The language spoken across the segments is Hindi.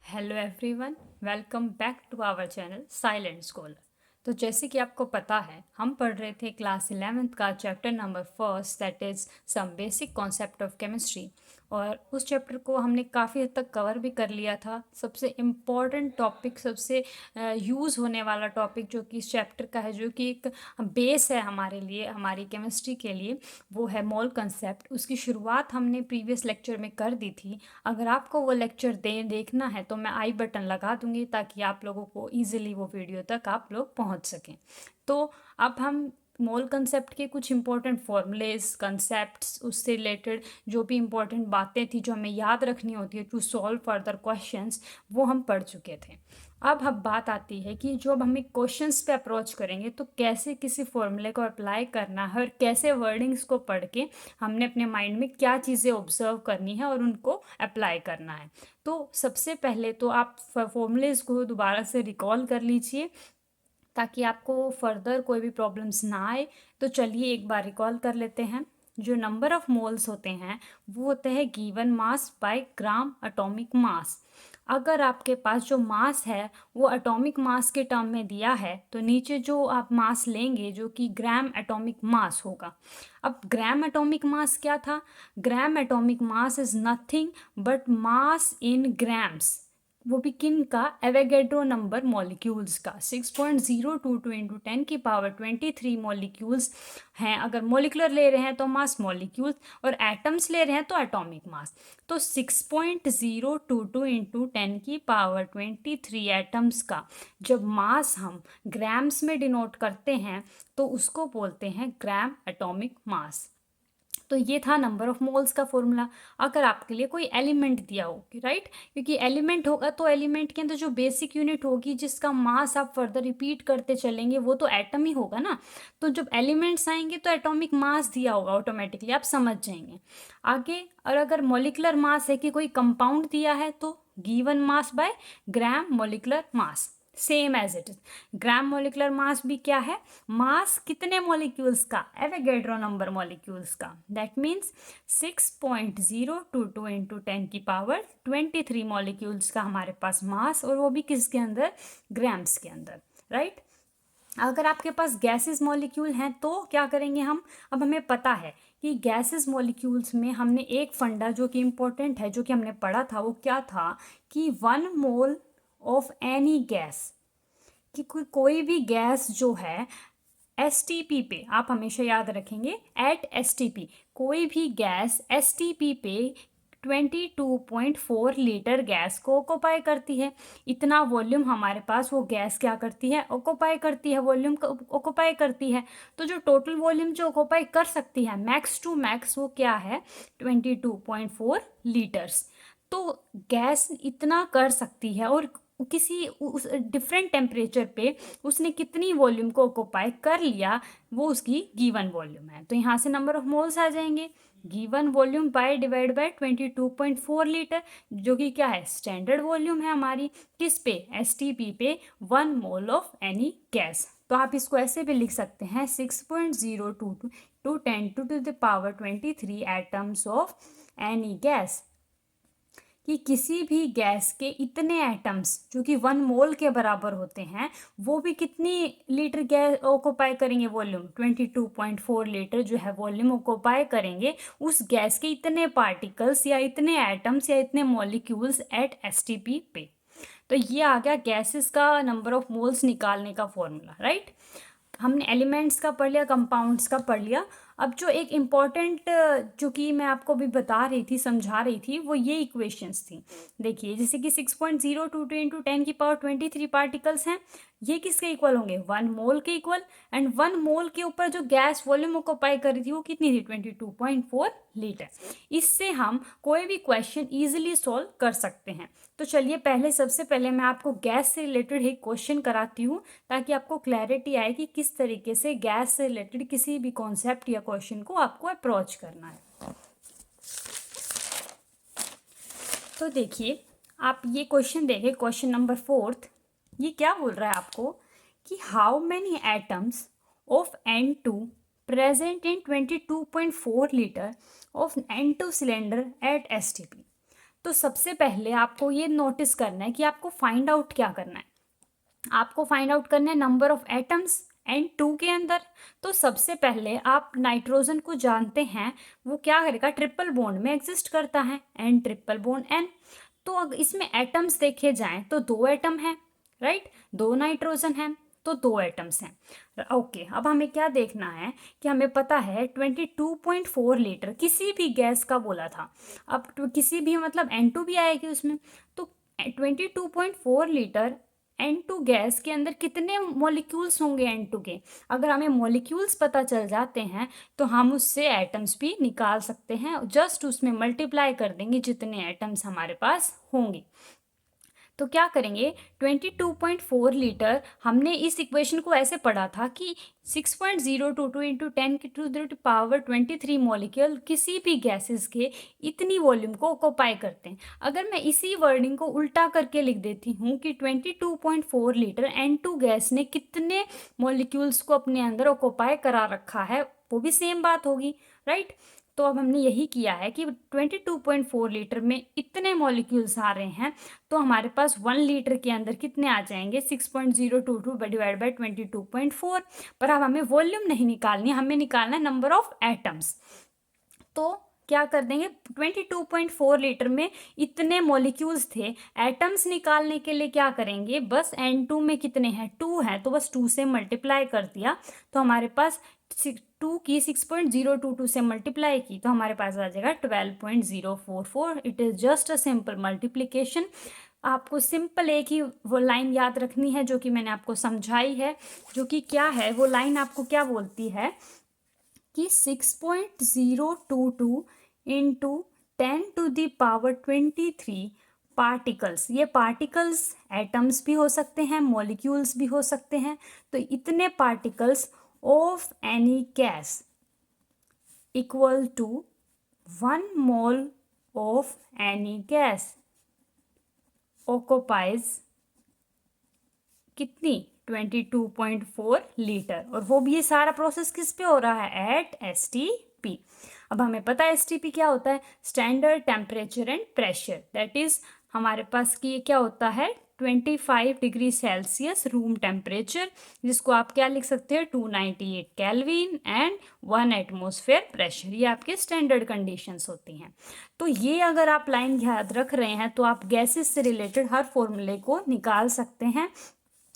Hello everyone, welcome back to our channel silent scholar. तो जैसे कि आपको पता है, हम पढ़ रहे थे क्लास 11th का chapter number first, that is some basic concept of chemistry. और उस चैप्टर को हमने काफ़ी हद तक कवर भी कर लिया था। सबसे इम्पॉर्टेंट टॉपिक, सबसे यूज़ होने वाला टॉपिक जो कि इस चैप्टर का है, जो कि एक बेस है हमारे लिए, हमारी केमिस्ट्री के लिए, वो है मोल कंसेप्ट। उसकी शुरुआत हमने प्रीवियस लेक्चर में कर दी थी। अगर आपको वो लेक्चर देखना है तो मैं आई बटन लगा दूंगी, ताकि आप लोगों को ईजिली वो वीडियो तक आप लोग पहुंच सकें। तो अब हम मोल कंसेप्ट के कुछ इंपॉर्टेंट फॉर्मूलेज, कंसेप्ट्स, उससे रिलेटेड जो भी इंपॉर्टेंट बातें थी जो हमें याद रखनी होती है टू सॉल्व फर्दर क्वेश्चंस, वो हम पढ़ चुके थे। अब बात आती है कि जब हम एक क्वेश्चंस पे अप्रोच करेंगे तो कैसे किसी फॉर्मूले को अप्लाई करना है, और कैसे वर्डिंग्स को पढ़ के हमने अपने माइंड में क्या चीज़ें ऑब्जर्व करनी है और उनको अप्लाई करना है। तो सबसे पहले तो आप फॉर्मूलेज को दोबारा से रिकॉल कर लीजिए, ताकि आपको फर्दर कोई भी प्रॉब्लम्स ना आए। तो चलिए एक बार रिकॉल कर लेते हैं। जो नंबर ऑफ मोल्स होते हैं वो होते हैं given mass by gram atomic मास। अगर आपके पास जो मास है वो एटॉमिक मास के टर्म में दिया है, तो नीचे जो आप मास लेंगे जो कि ग्राम एटॉमिक मास होगा। अब ग्राम एटॉमिक मास क्या था? ग्राम atomic mass is nothing but mass in grams. वो भी किन का? एवोगैड्रो नंबर मॉलिक्यूल्स का। 6.022 इंटू 10⁻23 मॉलिक्यूल्स हैं। अगर मोलिकुलर ले रहे हैं तो मास मॉलिक्यूल्स, और एटम्स ले रहे हैं तो एटॉमिक मास। तो 6.022 इंटू 10⁻23 एटम्स का जब मास हम ग्राम्स में डिनोट करते हैं तो उसको बोलते हैं ग्राम एटॉमिक मास। तो ये था नंबर ऑफ मोल्स का फॉर्मूला। अगर आपके लिए कोई एलिमेंट दिया हो, राइट, क्योंकि एलिमेंट होगा तो एलिमेंट के अंदर जो बेसिक यूनिट होगी जिसका मास आप फर्दर रिपीट करते चलेंगे वो तो एटम ही होगा ना। तो जब एलिमेंट्स आएंगे तो एटॉमिक मास दिया होगा ऑटोमेटिकली, आप समझ जाएंगे आगे। और अगर मोलिकुलर मास है कि कोई कंपाउंड दिया है तो given mass by gram molecular mass, same as it is. Gram molecular mass भी क्या है? मास कितने मॉलिक्यूल्स का? एवोगैड्रो नंबर मॉलिक्यूल्स का। दैट मीन्स 6.022 इंटू 10⁻23 मॉलिक्यूल्स का हमारे पास मास, और वो भी किसके अंदर? ग्राम्स के अंदर, राइट। अगर आपके पास गैसेस मॉलिक्यूल हैं तो क्या करेंगे हम? अब हमें पता है कि गैसेस मॉलिक्यूल्स में हमने एक फंडा जो कि इम्पोर्टेंट है, जो कि हमने पढ़ा था, वो क्या था कि 1 मोल ऑफ एनी गैस, कि कोई भी गैस जो है एसटीपी पे, आप हमेशा याद रखेंगे एट एसटीपी, कोई भी गैस एसटीपी पे 22.4 लीटर गैस को ऑक्यूपाई करती है। इतना वॉल्यूम हमारे पास वो गैस क्या करती है? ऑक्यूपाई करती है, वॉल्यूम ऑक्यूपाई करती है। तो जो टोटल वॉल्यूम जो ऑक्यूपाई कर सकती है मैक्स टू मैक्स, वो क्या है? 22.4 लीटर्स। तो गैस इतना कर सकती है, और किसी उस डिफरेंट टेम्परेचर पे उसने कितनी वॉल्यूम को ऑक्यूपाई कर लिया, वो उसकी गिवन वॉल्यूम है। तो यहाँ से नंबर ऑफ मोल्स आ जाएंगे, given volume by divide by 22.4 litre, जो कि क्या है? स्टैंडर्ड वॉल्यूम है हमारी। किस पे? एसटीपी पे 1 मोल ऑफ एनी गैस। तो आप इसको ऐसे भी लिख सकते हैं 6.022 to 10⁻23 atoms of any gas, कि किसी भी गैस के इतने एटम्स जो कि 1 मोल के बराबर होते हैं, वो भी कितनी लीटर गैस ऑक्यूपाई करेंगे? वॉल्यूम 22.4 लीटर जो है वॉल्यूम ऑक्यूपाई करेंगे उस गैस के इतने पार्टिकल्स या इतने एटम्स या इतने मॉलिक्यूल्स एट एसटीपी पे। तो ये आ गया गैसेस का नंबर ऑफ मोल्स निकालने का फॉर्मूला, राइट। हमने एलिमेंट्स का पढ़ लिया, कंपाउंड्स का पढ़ लिया। अब जो एक इम्पॉर्टेंट, जो कि मैं आपको भी बता रही थी, समझा रही थी, वो ये इक्वेशंस थी। देखिए, जैसे कि 6.022 इंटू 10⁻23 पार्टिकल्स हैं, ये किसके इक्वल होंगे? 1 मोल के इक्वल। एंड 1 मोल के ऊपर जो गैस वॉल्यूम ऑक्यूपाई कर रही थी वो कितनी थी? 22.4 लीटर। इससे हम कोई भी क्वेश्चन इजीली सॉल्व कर सकते हैं। तो चलिए पहले, सबसे पहले मैं आपको गैस से रिलेटेड एक क्वेश्चन कराती हूँ, ताकि आपको क्लैरिटी आए कि किस तरीके से गैस से रिलेटेड किसी भी कॉन्सेप्ट या क्वेश्चन को आपको अप्रोच करना है। तो देखिए, आप ये क्वेश्चन देखें, क्वेश्चन नंबर 4। ये क्या बोल रहा है आपको कि how many atoms of N2 present in 22.4 litre of N2 cylinder eight STP। तो सबसे पहले आपको ये नोटिस करना है कि आपको फाइंड आउट क्या करना है। आपको फाइंड आउट करना है नंबर ऑफ एटम्स N2 के अंदर। तो सबसे पहले आप नाइट्रोजन को जानते हैं, वो क्या करेगा, ट्रिपल बॉन्ड में एग्जिस्ट करता है, N ट्रिपल बॉन्ड N। तो अगर इसमें एटम्स देखे जाएं तो 2 एटम हैं, राइट, 2 नाइट्रोजन हैं, तो 2 एटम्स हैं। ओके, अब हमें क्या देखना है कि हमें पता है 22.4 लीटर किसी भी गैस का बोला था। अब किसी भी मतलब N2 भी आएगी उसमें, तो 22.4 लीटर N2 गैस के अंदर कितने मॉलिक्यूल्स होंगे N2 के। अगर हमें मॉलिक्यूल्स पता चल जाते हैं तो हम उससे एटम्स भी निकाल सकते हैं, जस्ट उसमें मल्टीप्लाई कर देंगे जितने एटम्स हमारे पास होंगे। तो क्या करेंगे, 22.4 लीटर, हमने इस इक्वेशन को ऐसे पढ़ा था कि 6.022 इंटू 10⁻23 मॉलिक्यूल किसी भी गैसेस के इतनी वॉल्यूम को ऑक्यूपाई करते हैं। अगर मैं इसी वर्डिंग को उल्टा करके लिख देती हूँ कि 22.4 लीटर N2 गैस ने कितने मॉलिक्यूल्स को अपने अंदर ऑक्यूपाई करा रखा है, वो भी सेम बात होगी, राइट। तो अब हमने यही किया है कि 22.4 लीटर में इतने मॉलिक्यूल्स आ रहे हैं, तो हमारे पास 1 लीटर के अंदर कितने आ जाएंगे, 6.022 डिवाइड बाई 22.4। पर अब हमें वॉल्यूम नहीं निकालनी, हमें निकालना है नंबर ऑफ एटम्स। तो क्या कर देंगे, 22.4 लीटर में इतने मॉलिक्यूल्स थे, एटम्स निकालने के लिए क्या करेंगे, बस N2 में कितने हैं, 2 हैं, तो बस 2 से मल्टीप्लाई कर दिया, तो हमारे पास 2 की 6.022 से मल्टीप्लाई की तो हमारे पास आ जाएगा 12.044। It is just a simple multiplication. आपको सिंपल एक ही वो लाइन याद रखनी है जो कि मैंने आपको समझाई है, जो कि क्या है, वो लाइन आपको क्या बोलती है कि 6.022 इंटू 10⁻23 पार्टिकल्स, ये पार्टिकल्स एटम्स भी हो सकते हैं, मॉलिक्यूल्स भी हो सकते हैं, तो इतने particles of any gas equal to 1 mole of any gas occupies कितनी, 22.4 लीटर। और वो भी ये सारा प्रोसेस किस पे हो रहा है, एट STP। अब हमें पता है STP क्या होता है, standard temperature and pressure, that is हमारे पास की ये क्या होता है, 25 डिग्री सेल्सियस रूम टेम्परेचर, जिसको आप क्या लिख सकते हैं, 298 केल्विन एंड 1 एटमॉस्फेयर प्रेशर। ये आपके स्टैंडर्ड कंडीशंस होती हैं। तो ये अगर आप लाइन याद रख रहे हैं तो आप गैसेस से रिलेटेड हर फॉर्मूले को निकाल सकते हैं।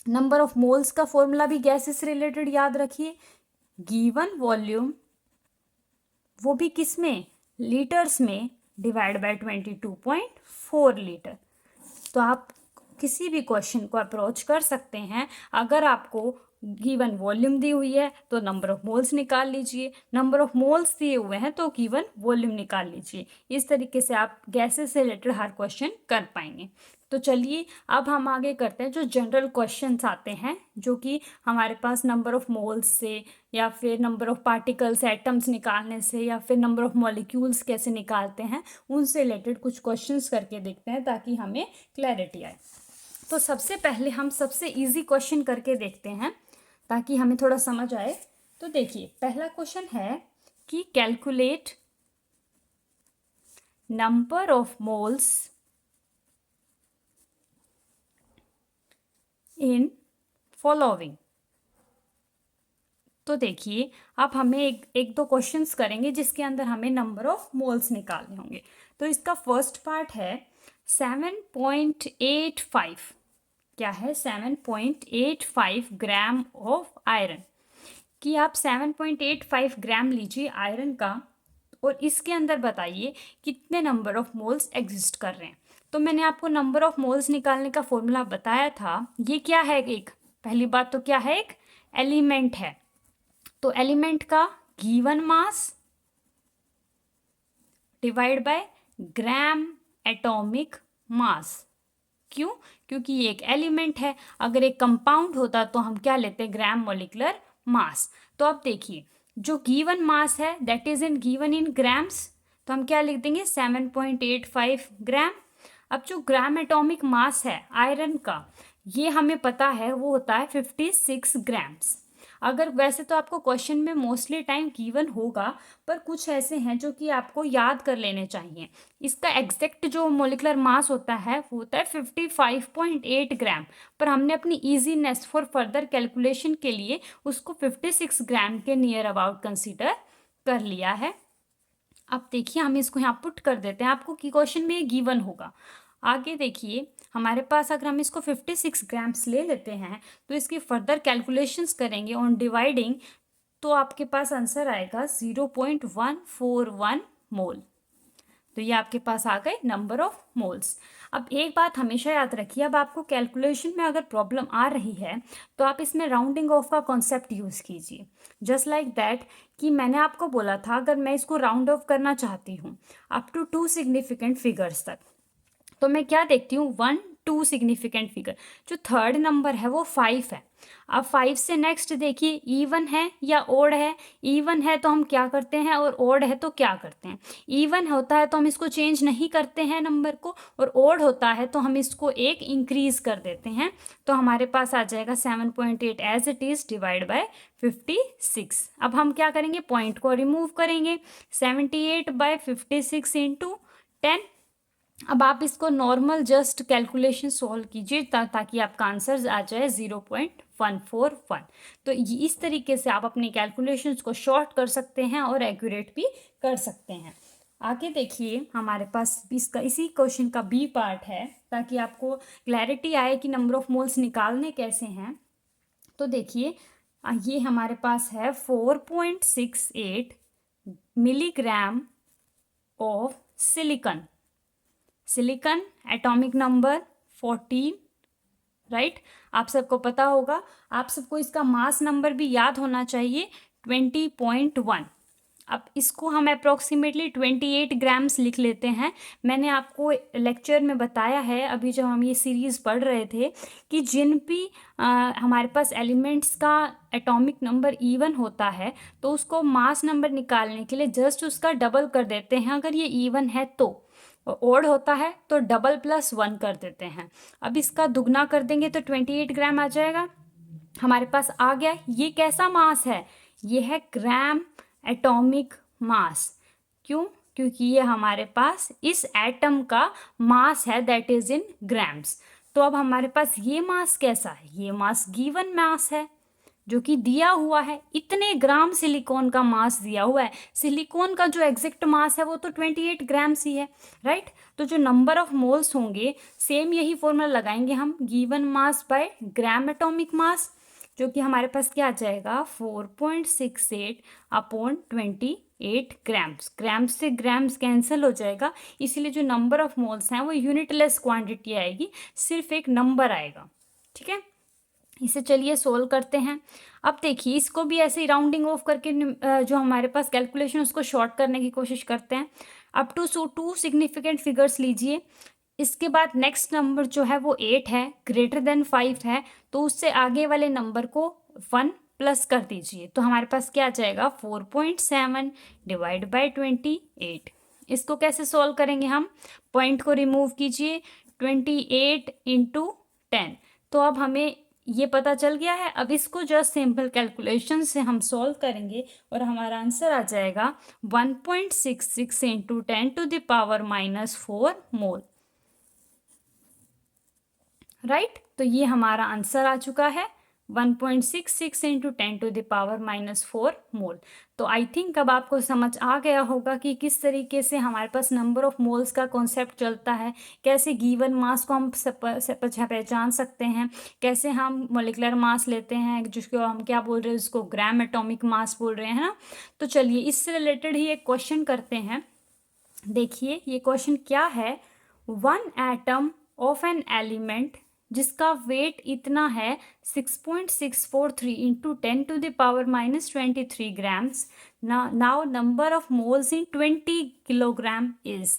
नंबर ऑफ मोल्स का फॉर्मूला भी गैसेस से रिलेटेड याद रखिए, गिवन वॉल्यूम, वो भी किस में, लीटर्स में, डिवाइड बाय 22.4 लीटर। तो आप किसी भी क्वेश्चन को अप्रोच कर सकते हैं। अगर आपको गिवन वॉल्यूम दी हुई है तो नंबर ऑफ मोल्स निकाल लीजिए, नंबर ऑफ मोल्स दिए हुए हैं तो गिवन वॉल्यूम निकाल लीजिए। इस तरीके से आप गैसेस से रिलेटेड हर क्वेश्चन कर पाएंगे। तो चलिए अब हम आगे करते हैं जो जनरल क्वेश्चंस आते हैं, जो कि हमारे पास नंबर ऑफ मोल्स से या फिर नंबर ऑफ पार्टिकल्स एटम्स निकालने से या फिर नंबर ऑफ मॉलिक्यूल्स कैसे निकालते हैं, उनसे रिलेटेड कुछ क्वेश्चंस करके देखते हैं ताकि हमें क्लैरिटी आए। तो सबसे पहले हम सबसे इजी क्वेश्चन करके देखते हैं ताकि हमें थोड़ा समझ आए। तो देखिए पहला क्वेश्चन है कि calculate number of moles in following. तो देखिए अब हमें एक दो क्वेश्चंस करेंगे जिसके अंदर हमें नंबर ऑफ मोल्स निकालने होंगे। तो इसका फर्स्ट पार्ट है 7.85, क्या है, 7.85 ग्राम ऑफ आयरन, कि आप 7.85 ग्राम लीजिए आयरन का और इसके अंदर बताइए कितने नंबर ऑफ मोल्स एग्जिस्ट कर रहे हैं। तो मैंने आपको नंबर ऑफ मोल्स निकालने का फॉर्मूला बताया था। ये क्या है, एक पहली बात तो क्या है, एक एलिमेंट है। तो एलिमेंट का given mass divide by gram atomic मास। क्यों, क्योंकि ये एक एलिमेंट है। अगर एक कंपाउंड होता तो हम क्या लेते, ग्राम मोलिकुलर मास। तो अब देखिए जो गिवन मास है that is in given in grams, तो हम क्या लिख देंगे 7.85 ग्राम। अब जो ग्राम एटॉमिक मास है आयरन का, ये हमें पता है वो होता है 56 ग्राम्स। अगर वैसे तो आपको क्वेश्चन में मोस्टली टाइम गिवन होगा, पर कुछ ऐसे हैं जो कि आपको याद कर लेने चाहिए। इसका एग्जैक्ट जो मोलिकुलर मास होता है वो होता है 55.8 ग्राम, पर हमने अपनी ईजीनेस फॉर फर्दर कैलकुलेशन के लिए उसको 56 ग्राम के नियर अबाउट कंसीडर कर लिया है। अब देखिए हम इसको यहाँ पुट कर देते हैं, आपको की क्वेश्चन में ये गिवन होगा। आगे देखिए हमारे पास अगर हम इसको 56 ग्राम्स ले लेते हैं तो इसकी फर्दर कैलकुलेशंस करेंगे ऑन डिवाइडिंग, तो आपके पास आंसर आएगा 0.141 मोल। तो ये आपके पास आ गए नंबर ऑफ मोल्स। अब एक बात हमेशा याद रखिए, अब आपको कैलकुलेशन में अगर प्रॉब्लम आ रही है तो आप इसमें राउंडिंग ऑफ का कॉन्सेप्ट यूज़ कीजिए। जस्ट लाइक दैट कि मैंने आपको बोला था अगर मैं इसको राउंड ऑफ करना चाहती हूँ अप टू 2 सिग्निफिकेंट फिगर्स तक, तो मैं क्या देखती हूँ 1 2 सिग्निफिकेंट फिगर। जो थर्ड नंबर है वो 5 है। अब 5 से नेक्स्ट देखिए इवन है या ओड है। इवन है तो हम क्या करते हैं और ओड है तो क्या करते हैं। इवन होता है तो हम इसको चेंज नहीं करते हैं नंबर को, और ओड होता है तो हम इसको एक इंक्रीज कर देते हैं। तो हमारे पास आ जाएगा 7.8 as it is divide by 56। अब हम क्या करेंगे, पॉइंट को रिमूव करेंगे। 78/56 इंटू 10। अब आप इसको नॉर्मल जस्ट कैलकुलेशन सॉल्व कीजिए ताकि आपका आंसर आ जाए 0.141। तो इस तरीके से आप अपनी कैलकुलेशंस को शॉर्ट कर सकते हैं और एक्यूरेट भी कर सकते हैं। आगे देखिए हमारे पास इसका इसी क्वेश्चन का बी पार्ट है, ताकि आपको क्लैरिटी आए कि नंबर ऑफ मोल्स निकालने कैसे हैं। तो देखिए ये हमारे पास है 4.68 milligram of silicon. Silicon atomic number 14, right. आप सबको पता होगा, आप सबको इसका मास नंबर भी याद होना चाहिए 20.1। अब इसको हम अप्रोक्सीमेटली 28 ग्राम्स लिख लेते हैं। मैंने आपको लेक्चर में बताया है अभी जब हम ये सीरीज़ पढ़ रहे थे कि जिन भी हमारे पास एलिमेंट्स का एटॉमिक नंबर इवन होता है तो उसको मास नंबर निकालने के लिए जस्ट उसका डबल कर देते हैं अगर ये इवन है तो, ओड होता है तो डबल प्लस 1 कर देते हैं। अब इसका दुगना कर देंगे तो 28 ग्राम आ जाएगा हमारे पास आ गया। ये कैसा मास है, ये है ग्राम एटॉमिक मास। क्यों, क्योंकि ये हमारे पास इस एटम का मास है दैट इज इन ग्राम्स। तो अब हमारे पास ये मास कैसा है, ये मास गिवन मास है जो कि दिया हुआ है। इतने ग्राम सिलिकॉन का मास दिया हुआ है। सिलिकॉन का जो एग्जैक्ट मास है वो तो 28 ग्राम्स ही है, राइट। तो जो नंबर ऑफ मोल्स होंगे सेम यही फॉर्मूला लगाएंगे हम, given mass by gram atomic मास, जो कि हमारे पास क्या आ जाएगा 4.68 अपॉन 28 ग्राम्स। ग्राम्स से ग्राम्स कैंसिल हो जाएगा, इसीलिए जो नंबर ऑफ मोल्स हैं वो यूनिटलेस क्वांटिटी आएगी, सिर्फ एक नंबर आएगा। ठीक है, इसे चलिए सोल्व करते हैं। अब देखिए इसको भी ऐसे ही राउंडिंग ऑफ करके जो हमारे पास कैलकुलेशन उसको शॉर्ट करने की कोशिश करते हैं। अप टू 2 सिग्निफिकेंट फिगर्स लीजिए। इसके बाद नेक्स्ट नंबर जो है वो 8 है, ग्रेटर देन 5 है, तो उससे आगे वाले नंबर को 1 प्लस कर दीजिए। तो हमारे पास क्या आ जाएगा 4.7 डिवाइड बाय 28। इसको कैसे सॉल्व करेंगे हम, पॉइंट को रिमूव कीजिए, 28 इंटू 10। तो अब हमें ये पता चल गया है। अब इसको जस्ट सिंपल कैलकुलेशन से हम सॉल्व करेंगे और हमारा आंसर आ जाएगा 1.66 इंटू 10⁻⁻4 मोल, राइट। तो ये हमारा आंसर आ चुका है 1.66 इंटू 10⁻⁻4 मोल। तो आई थिंक अब आपको समझ आ गया होगा कि किस तरीके से हमारे पास नंबर ऑफ मोल्स का कॉन्सेप्ट चलता है, कैसे गिवन मास को हम पहचान सकते हैं, कैसे हम मोलिकुलर मास लेते हैं जिसको हम क्या बोल रहे हैं, उसको ग्राम एटॉमिक मास बोल रहे हैं ना। तो चलिए इससे रिलेटेड ही एक क्वेश्चन करते हैं। देखिए ये क्वेश्चन क्या है, 1 एटम ऑफ एन एलिमेंट जिसका वेट इतना है 6.643 into 10⁻⁻23 grams, now number of moles in 20 kilogram is.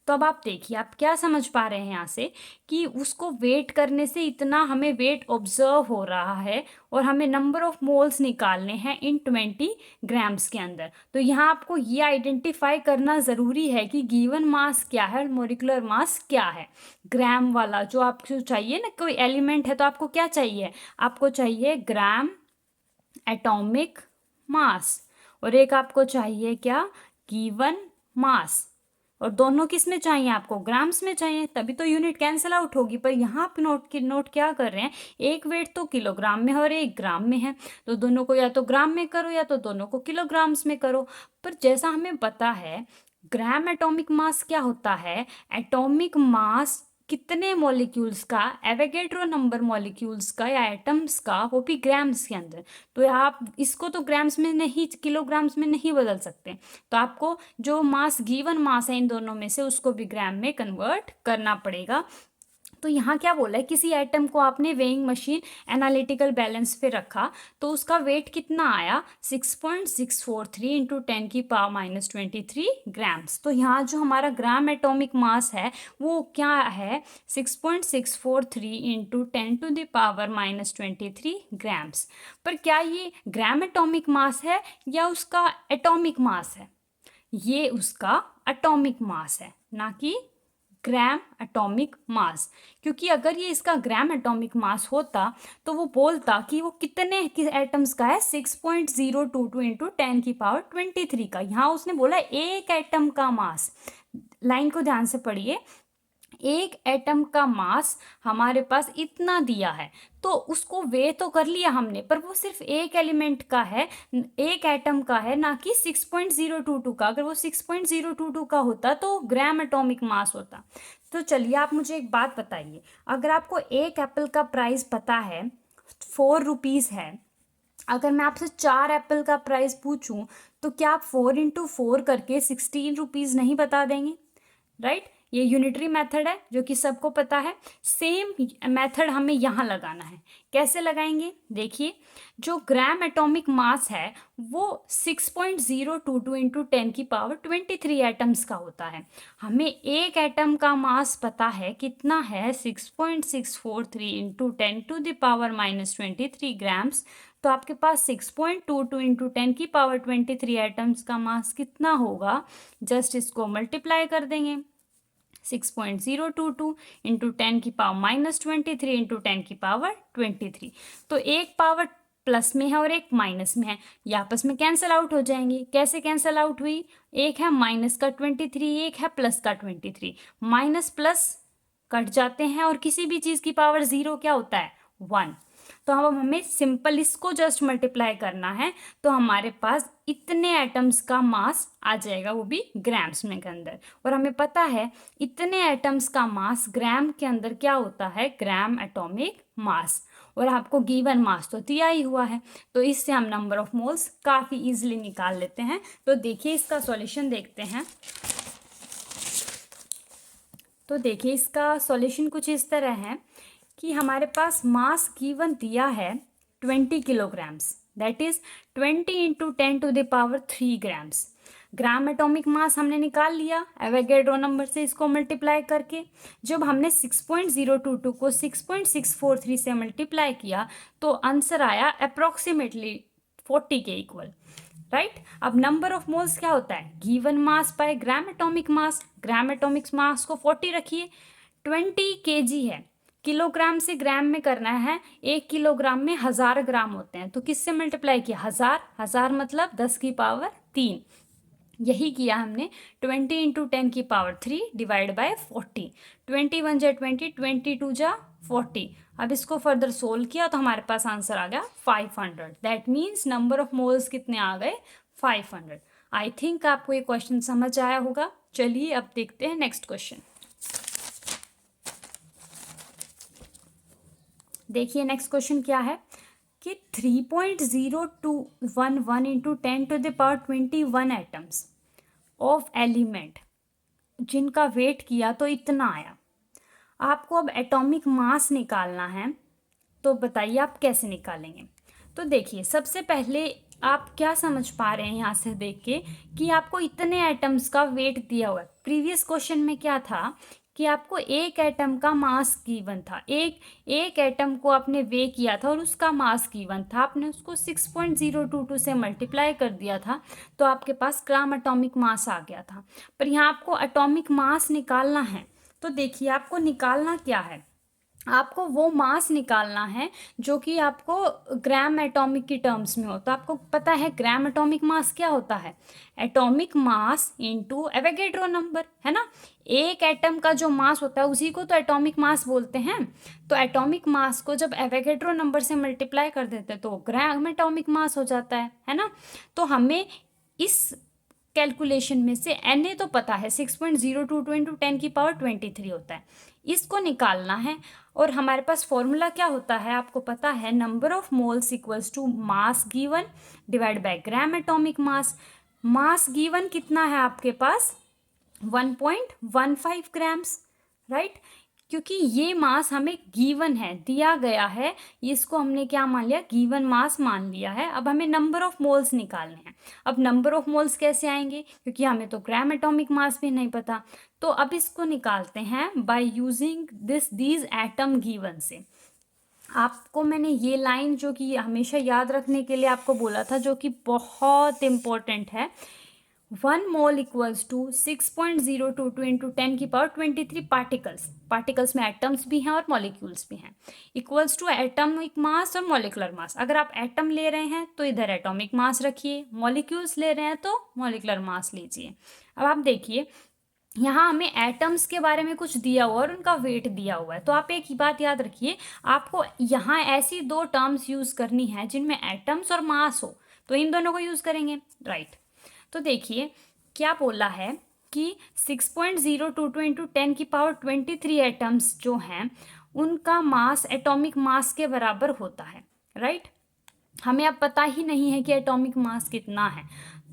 तो अब आप देखिए आप क्या समझ पा रहे हैं यहाँ से कि उसको वेट करने से इतना हमें वेट ऑब्जर्व हो रहा है और हमें नंबर ऑफ मोल्स निकालने हैं इन 20 ग्राम्स के अंदर। तो यहाँ आपको ये आइडेंटिफाई करना ज़रूरी है कि गिवन मास क्या है और मोलिकुलर मास क्या है। ग्राम वाला जो आपको चाहिए ना, कोई एलिमेंट है तो आपको क्या चाहिए, आपको चाहिए ग्राम एटॉमिक मास, और एक आपको चाहिए क्या, गिवन मास। और दोनों किस में चाहिए आपको, ग्राम्स में चाहिए, तभी तो यूनिट कैंसिल आउट होगी। पर यहाँ आप नोट क्या कर रहे हैं, एक वेट तो किलोग्राम में है और एक ग्राम में है, तो दोनों को या तो ग्राम में करो या तो दोनों को किलोग्राम्स में करो। पर जैसा हमें पता है ग्राम एटॉमिक मास क्या होता है, एटॉमिक मास कितने मॉलिक्यूल्स का, एवोगैड्रो नंबर मॉलिक्यूल्स का या एटम्स का, वो भी ग्राम्स के अंदर। तो आप इसको तो ग्राम्स में नहीं, किलोग्राम्स में नहीं बदल सकते, तो आपको जो मास गिवन मास है इन दोनों में से उसको भी ग्राम में कन्वर्ट करना पड़ेगा। तो यहाँ क्या बोला है, किसी एटम को आपने वेइंग मशीन एनालिटिकल बैलेंस पे रखा तो उसका वेट कितना आया, 6.643 इंटू 10⁻⁻23 ग्राम्स। तो यहाँ जो हमारा ग्राम एटॉमिक मास है वो क्या है, 6.643 इंटू 10⁻⁻23 ग्राम्स। पर क्या ये ग्राम एटॉमिक मास है या उसका एटॉमिक मास है, ये उसका एटॉमिक मास है, ना कि ग्राम एटॉमिक मास। क्योंकि अगर ये इसका ग्राम एटॉमिक मास होता तो वो बोलता कि वो कितने एटम्स का है, 6.022 इंटू 10⁻23 का। यहाँ उसने बोला एक एटम का मास। लाइन को ध्यान से पढ़िए, एक एटम का मास हमारे पास इतना दिया है, तो उसको वे तो कर लिया हमने, पर वो सिर्फ एक एलिमेंट का है, एक एटम का है, ना कि 6.022 का। अगर वो 6.022 का होता तो ग्राम एटॉमिक मास होता। तो चलिए आप मुझे एक बात बताइए, अगर आपको एक एप्पल का प्राइस पता है 4 रुपीज़ है, अगर मैं आपसे 4 एप्पल का प्राइस पूछूं तो क्या आप 4 इंटू 4 करके 16 रुपीज़ नहीं बता देंगे, राइट? ये यूनिटरी मेथड है जो कि सबको पता है। सेम मेथड हमें यहाँ लगाना है। कैसे लगाएंगे, देखिए, जो ग्राम एटॉमिक मास है वो 6.022 इंटू 10⁻23 एटम्स का होता है। हमें एक एटम का मास पता है कितना है, 6.643 इंटू 10⁻⁻23 ग्राम्स। तो आपके पास 6.22 इंटू 10⁻23 एटम्स का मास कितना होगा, जस्ट इसको मल्टीप्लाई कर देंगे, 6.022 इंटू 10⁻⁻23 इंटू 10⁻23। तो एक पावर प्लस में है और एक माइनस में है, ये आपस में कैंसिल आउट हो जाएंगे। कैसे कैंसिल आउट हुई, एक है माइनस का 23, एक है प्लस का 23, माइनस प्लस कट जाते हैं और किसी भी चीज़ की पावर 0 क्या होता है, 1। तो अब हमें सिंपल इसको जस्ट मल्टीप्लाई करना है, तो हमारे पास इतने एटम्स का मास आ जाएगा, वो भी ग्राम्स में के अंदर। और हमें पता है इतने एटम्स का मास ग्राम के अंदर क्या होता है, ग्राम एटॉमिक मास। और आपको गिवन मास तो दिया ही हुआ है, तो इससे हम नंबर ऑफ मोल्स काफ़ी इजीली निकाल लेते हैं। तो देखिए इसका सॉल्यूशन देखते हैं। तो देखिए इसका सॉल्यूशन कुछ इस तरह है कि हमारे पास मास गिवन दिया है 20 kilograms, that is 20 into 10⁻³ grams. Gram atomic मास हमने निकाल लिया एवोगैड्रो नंबर से इसको मल्टीप्लाई करके। जब हमने 6.022 को 6.643 से मल्टीप्लाई किया तो आंसर आया अप्रोक्सीमेटली 40 के इक्वल, राइट? अब नंबर ऑफ मोल्स क्या होता है, given mass by gram atomic mass. Gram atomic मास को 40 रखिए, 20 kg है, किलोग्राम से ग्राम में करना है, 1 किलोग्राम में 1000 ग्राम होते हैं, तो किससे मल्टीप्लाई किया, 1000 मतलब 10⁻3। यही किया हमने, 20 इंटू 10⁻³ डिवाइड बाय 40, 21 जा 20, 22 जा 40। अब इसको फर्दर सोल्व किया तो हमारे पास आंसर आ गया 500। That means number of moles कितने आ गए, 500। आई थिंक आपको ये क्वेश्चन समझ आया होगा। चलिए अब देखते हैं नेक्स्ट क्वेश्चन। देखिए नेक्स्ट क्वेश्चन क्या है कि 3.0211 इंटू 10⁻21 एटम्स ऑफ एलिमेंट जिनका वेट किया तो इतना आया। आपको अब एटॉमिक मास निकालना है, तो बताइए आप कैसे निकालेंगे। तो देखिए सबसे पहले आप क्या समझ पा रहे हैं यहाँ से देख के कि आपको इतने एटम्स का वेट दिया हुआ है। प्रीवियस क्वेश्चन में क्या था कि आपको एक एटम का मास गिवन था, एक एटम को आपने वे किया था और उसका मास गिवन था, आपने उसको 6.022 से मल्टीप्लाई कर दिया था तो आपके पास ग्राम एटॉमिक मास आ गया था। पर यहाँ आपको एटॉमिक मास निकालना है, तो देखिए आपको निकालना क्या है, आपको वो मास निकालना है जो कि आपको ग्राम एटॉमिक की टर्म्स में हो। तो आपको पता है ग्राम एटॉमिक मास क्या होता है, atomic mass into Avogadro number, है ना। एक एटम का जो मास होता है उसी को तो एटॉमिक मास बोलते हैं। तो एटॉमिक मास को जब एवोगैड्रो नंबर से मल्टीप्लाई कर देते हैं तो ग्राम एटॉमिक मास हो जाता है ना। तो हमें इस कैलकुलेशन में से Na तो पता है 6.022 इंटू 10⁻23 होता है, इसको निकालना है। और हमारे पास फॉर्मूला क्या होता है आपको पता है, number of moles equals to mass given divide by gram atomic mass. Mass given कितना है आपके पास 1.15 ग्राम्स, राइट। क्योंकि ये मास हमें गिवन है, दिया गया है, इसको हमने क्या मान लिया, गिवन मास मान लिया है। अब हमें नंबर ऑफ मोल्स निकालने हैं। अब नंबर ऑफ मोल्स कैसे आएंगे, क्योंकि हमें तो ग्राम एटॉमिक मास भी नहीं पता। तो अब इसको निकालते हैं by using these atom given से। आपको मैंने ये लाइन जो कि हमेशा याद रखने के लिए आपको बोला था, जो कि बहुत इंपॉर्टेंट है, 1 mole equals to 6.022 into 10⁻23 particles. Particles में एटम्स भी हैं और मॉलिक्यूल्स भी हैं, इक्वल्स टू एटॉमिक मास और मॉलिकुलर मास। अगर आप एटम ले रहे हैं तो इधर एटॉमिक मास रखिए, मॉलिक्यूल्स ले रहे हैं तो मॉलिकुलर मास लीजिए। अब आप देखिए यहाँ हमें एटम्स के बारे में कुछ दिया हुआ और उनका वेट दिया हुआ है। तो आप एक ही बात याद रखिए, आपको यहाँ ऐसी दो टर्म्स यूज करनी है जिनमें एटम्स और मास हो, तो इन दोनों को यूज करेंगे, राइट। तो देखिए क्या बोला है कि 6.022 इंटू 10⁻23 एटम्स जो हैं उनका मास एटॉमिक मास के बराबर होता है, राइट। हमें अब पता ही नहीं है कि एटॉमिक मास कितना है,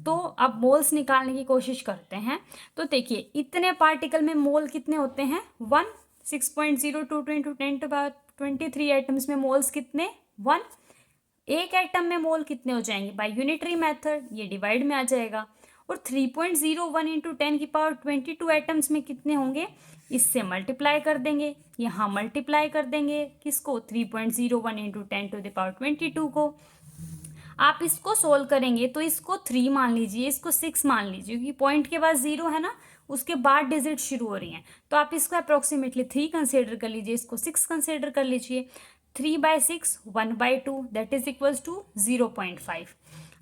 तो अब मोल्स निकालने की कोशिश करते हैं। तो देखिए इतने पार्टिकल में मोल कितने होते हैं 1, 6.022 इंटू 10⁻23 एटम्स में मोल्स कितने 1। एक एटम में मोल कितने हो जाएंगे, बाय यूनिटरी मेथड ये डिवाइड में आ जाएगा। और 3.01 इंटू 10⁻22 एटम्स में कितने होंगे, इससे मल्टीप्लाई कर देंगे, यहाँ मल्टीप्लाई कर देंगे किसको 3.01 इंटू 10⁻22 को। आप इसको सोल्व करेंगे तो इसको 3 मान लीजिए, इसको 6 मान लीजिए, क्योंकि पॉइंट के बाद 0 है ना, उसके बाद डिजिट शुरू हो रही हैं। तो आप इसको अप्रोक्सीमेटली 3 कंसिडर कर लीजिए, इसको 6 कंसिडर कर लीजिए। 3/6 1/2 दैट इज इक्वल्स टू 0.5।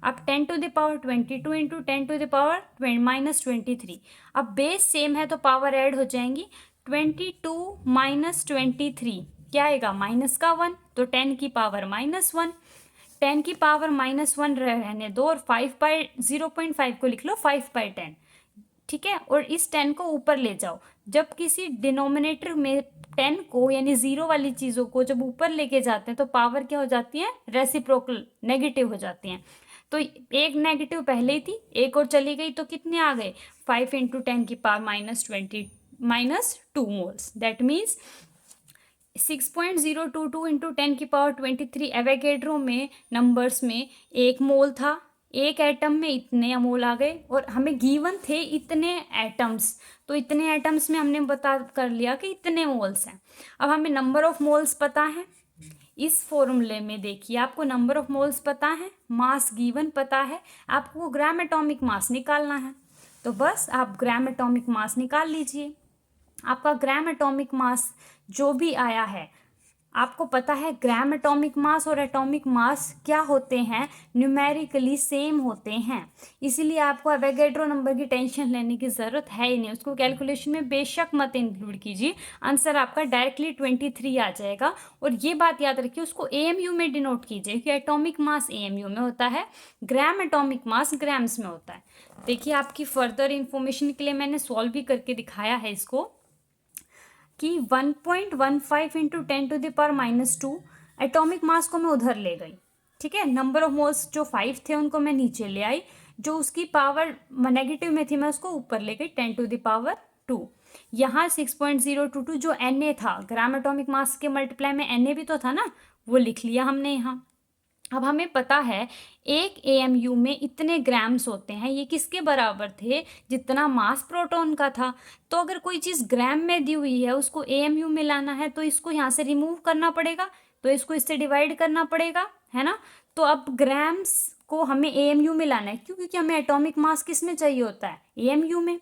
अब 10⁻22 इंटू 10⁻23। अब बेस सेम है तो पावर ऐड हो जाएंगी, 22 माइनस 23 क्या आएगा माइनस का 1, तो 10 की पावर -1। 10 की पावर -1 रहने दो और 5/0.5 को लिख लो 5/10, ठीक है। और इस 10 को ऊपर ले जाओ, जब किसी डिनोमिनेटर में 10 को यानी 0 वाली चीज़ों को जब ऊपर लेके जाते हैं तो पावर क्या हो जाती है, रेसिप्रोकल नेगेटिव हो जाती हैं। तो एक नेगेटिव पहले ही थी, एक और चली गई तो कितने आ गए 5 इंटू 10 की power -2 moles. That means 6.022 into 10⁻23 Avogadro में नंबर्स में 1 मोल था, एक एटम में इतने मोल आ गए और हमें गिवन थे इतने एटम्स, तो इतने एटम्स में हमने बता कर लिया कि इतने मोल्स हैं। अब हमें नंबर ऑफ मोल्स पता है, इस फॉर्मूले में देखिए आपको नंबर ऑफ मोल्स पता है, मास गिवन पता है, आपको ग्राम एटॉमिक मास निकालना है। तो बस आप ग्राम एटॉमिक मास निकाल लीजिए। आपका ग्राम एटॉमिक मास जो भी आया है, आपको पता है ग्राम एटॉमिक मास और एटॉमिक मास क्या होते हैं, न्यूमेरिकली सेम होते हैं, इसीलिए आपको एवोगैड्रो नंबर की टेंशन लेने की ज़रूरत है ही नहीं। उसको कैलकुलेशन में बेशक मत इंक्लूड कीजिए, आंसर आपका डायरेक्टली 23 आ जाएगा। और ये बात याद रखिए, उसको एएमयू में डिनोट कीजिए कि एटॉमिक मास एएमयू में होता है, ग्राम एटॉमिक मास ग्राम्स में होता है। देखिए आपकी फर्दर इन्फॉर्मेशन के लिए मैंने सॉल्व भी करके दिखाया है इसको कि 1.15 इंटू 10⁻⁻2 एटॉमिक मास को मैं उधर ले गई, ठीक है। नंबर ऑफ मोल्स जो 5 थे उनको मैं नीचे ले आई, जो उसकी पावर नेगेटिव में थी मैं उसको ऊपर ले गई 10⁻2। यहाँ 6.022 जो Na था, ग्राम एटॉमिक मास के मल्टीप्लाई में Na भी तो था ना, वो लिख लिया हमने यहाँ। अब हमें पता है एक एएमयू में इतने ग्राम्स होते हैं, ये किसके बराबर थे, जितना मास प्रोटॉन का था। तो अगर कोई चीज़ ग्राम में दी हुई है उसको एएमयू में लाना है तो इसको यहाँ से रिमूव करना पड़ेगा, तो इसको इससे डिवाइड करना पड़ेगा, है ना। तो अब ग्राम्स को हमें एएमयू में लाना है, क्यों, क्योंकि हमें एटॉमिक मास किस में चाहिए होता है, एएमयू में।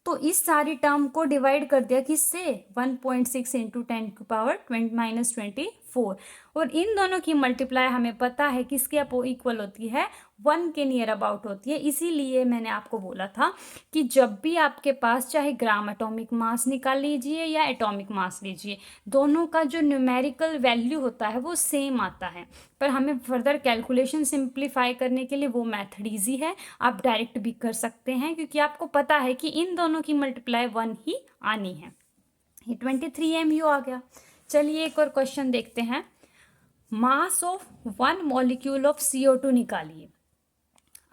तो इस सारी टर्म को डिवाइड कर दिया किससे, 1.6 इंटू 10⁻24, और इन दोनों की मल्टीप्लाई हमें पता है किसके इक्वल होती है, 1 के नियर अबाउट होती है। इसीलिए मैंने आपको बोला था कि जब भी आपके पास चाहे ग्राम एटॉमिक मास निकाल लीजिए या एटॉमिक मास लीजिए, दोनों का जो न्यूमेरिकल वैल्यू होता है वो सेम आता है। पर हमें फर्दर कैलकुलेशन सिंप्लीफाई करने के लिए वो मेथड ईजी है, आप डायरेक्ट भी कर सकते हैं, क्योंकि आपको पता है कि इन दोनों की मल्टीप्लाई 1 ही आनी है। ये 23 MU आ गया। चलिए एक और क्वेश्चन देखते हैं। Mass of 1 molecule of CO2 निकालिए।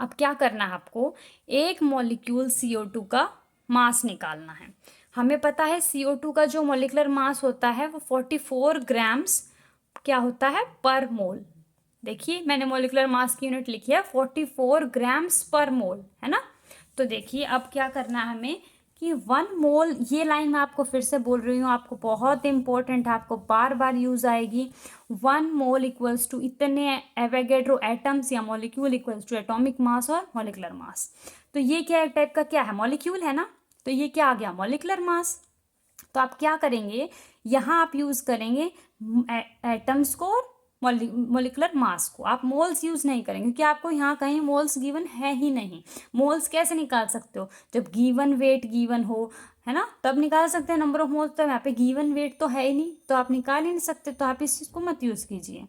अब क्या करना है आपको, एक मॉलिक्यूल CO2 का मास निकालना है। हमें पता है CO2 का जो मॉलिक्यूलर मास होता है वो 44 ग्राम्स क्या होता है पर मोल। देखिए मैंने मॉलिक्यूलर मास की यूनिट लिखी है 44 ग्राम्स पर मोल, है ना। तो देखिए अब क्या करना है हमें कि 1 मोल, ये लाइन मैं आपको फिर से बोल रही हूँ, आपको बहुत इंपॉर्टेंट है, आपको बार बार यूज आएगी। 1 मोल इक्वल्स टू इतने एवोगैड्रो एटम्स या molecule equals to atomic mass और मॉलिक्यूलर मास। तो ये क्या एक टाइप का क्या है, मॉलिक्यूल है ना, तो ये क्या आ गया, मॉलिक्यूलर मास। तो आप क्या करेंगे, यहाँ आप यूज करेंगे एटम्स को और मॉलिक्यूलर मास को, आप मोल्स यूज नहीं करेंगे, क्योंकि आपको यहाँ कहीं मोल्स गिवन है ही नहीं। मोल्स कैसे निकाल सकते हो, जब गिवन वेट गिवन हो, है ना, तब निकाल सकते हैं नंबर ऑफ मोल्स। तो यहाँ पे गिवन वेट तो है ही नहीं, तो आप निकाल ही नहीं सकते, तो आप इस चीज को मत यूज कीजिए।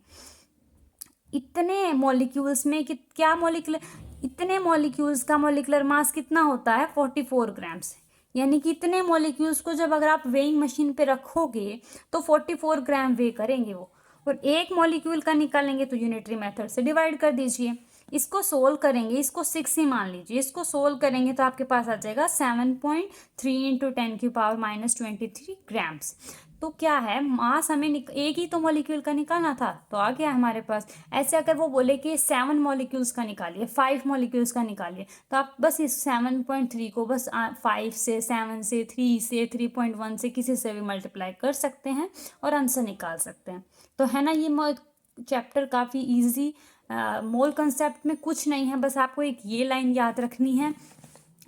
इतने मॉलिक्यूल्स में क्या मॉलिक्यूलर, इतने मॉलिक्यूल्स का मॉलिक्यूलर मास कितना होता है, 44 ग्राम्स। यानी कि इतने मॉलिक्यूल्स को जब अगर आप वेइंग मशीन पे रखोगे तो 44 ग्राम वे करेंगे वो, और एक मॉलिक्यूल का निकालेंगे तो यूनिटरी मेथड से डिवाइड कर दीजिए। इसको सोल्व करेंगे, इसको 6 ही मान लीजिए, इसको सोल्व करेंगे तो आपके पास आ जाएगा 7.3 इंटू 10⁻⁻23 ग्राम्स। तो क्या है, मास हमें एक ही तो मॉलिक्यूल का निकालना था, तो आ गया हमारे पास। ऐसे अगर वो बोले कि 7 मॉलिक्यूल्स का निकालिए, 5 मॉलिक्यूल्स का निकालिए, तो आप बस इस 7.3 को बस 5 से, 7 से, 3 से, 3.1 से, किसी से भी मल्टीप्लाई कर सकते हैं और आंसर निकाल सकते हैं। तो है ना, ये चैप्टर काफ़ी ईजी, मोल कंसेप्ट में कुछ नहीं है, बस आपको एक ये लाइन याद रखनी है,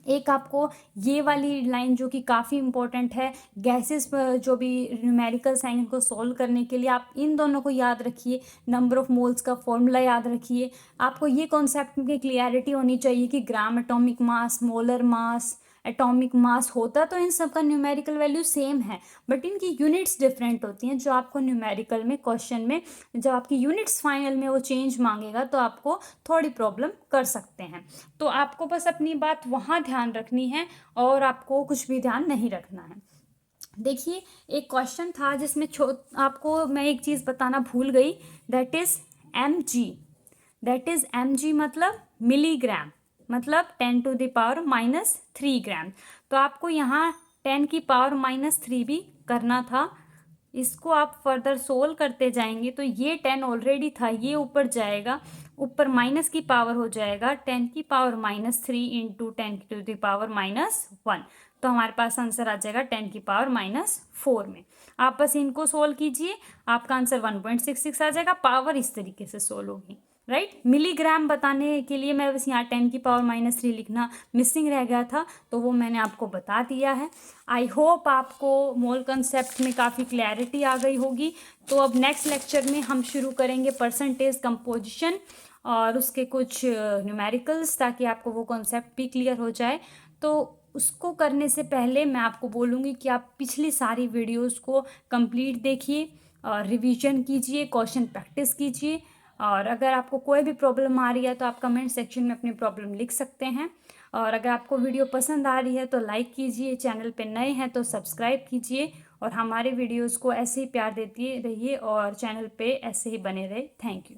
एक आपको ये वाली लाइन जो कि काफ़ी इंपॉर्टेंट है, गैसेस जो भी न्यूमेरिकल साइन को सॉल्व करने के लिए आप इन दोनों को याद रखिए, नंबर ऑफ मोल्स का फॉर्मूला याद रखिए। आपको ये कॉन्सेप्ट में क्लियरिटी होनी चाहिए कि ग्राम एटॉमिक मास, मोलर मास, एटॉमिक मास होता तो इन सब का न्यूमेरिकल वैल्यू सेम है, बट इनकी यूनिट्स डिफरेंट होती हैं, जो आपको न्यूमेरिकल में क्वेश्चन में जब आपकी यूनिट्स फाइनल में वो चेंज मांगेगा तो आपको थोड़ी प्रॉब्लम कर सकते हैं। तो आपको बस अपनी बात वहाँ ध्यान रखनी है और आपको कुछ भी ध्यान नहीं रखना है। देखिए एक क्वेश्चन था जिसमें आपको मैं एक चीज़ बताना भूल गई, दैट इज़ mg मतलब मिलीग्राम, मतलब 10⁻³ ग्राम। तो आपको यहाँ 10⁻³ भी करना था। इसको आप फर्दर सोल्व करते जाएंगे तो ये 10 ऑलरेडी था, ये ऊपर जाएगा, ऊपर माइनस की पावर हो जाएगा 10⁻³ इंटू 10⁻⁻1। तो हमारे पास आंसर आ जाएगा 10⁻⁻4 में। आप बस इनको सोल्व कीजिए, आपका आंसर 1.66 आ जाएगा। पावर इस तरीके से सोल्व होगी, राइट। मिलीग्राम बताने के लिए मैं बस यहाँ 10⁻³ लिखना मिसिंग रह गया था, तो वो मैंने आपको बता दिया है। आई होप आपको मोल कंसेप्ट में काफ़ी क्लैरिटी आ गई होगी। तो अब नेक्स्ट लेक्चर में हम शुरू करेंगे परसेंटेज कंपोजिशन और उसके कुछ न्यूमेरिकल्स, ताकि आपको वो कॉन्सेप्ट भी क्लियर हो जाए। तो उसको करने से पहले मैं आपको बोलूँगी कि आप पिछली सारी वीडियोस को कंप्लीट देखिए और रिवीजन कीजिए, क्वेश्चन प्रैक्टिस कीजिए। और अगर आपको कोई भी प्रॉब्लम आ रही है तो आप कमेंट सेक्शन में अपनी प्रॉब्लम लिख सकते हैं। और अगर आपको वीडियो पसंद आ रही है तो लाइक कीजिए, चैनल पे नए हैं तो सब्सक्राइब कीजिए और हमारे वीडियोस को ऐसे ही प्यार देती रहिए और चैनल पे ऐसे ही बने रहे। Thank you.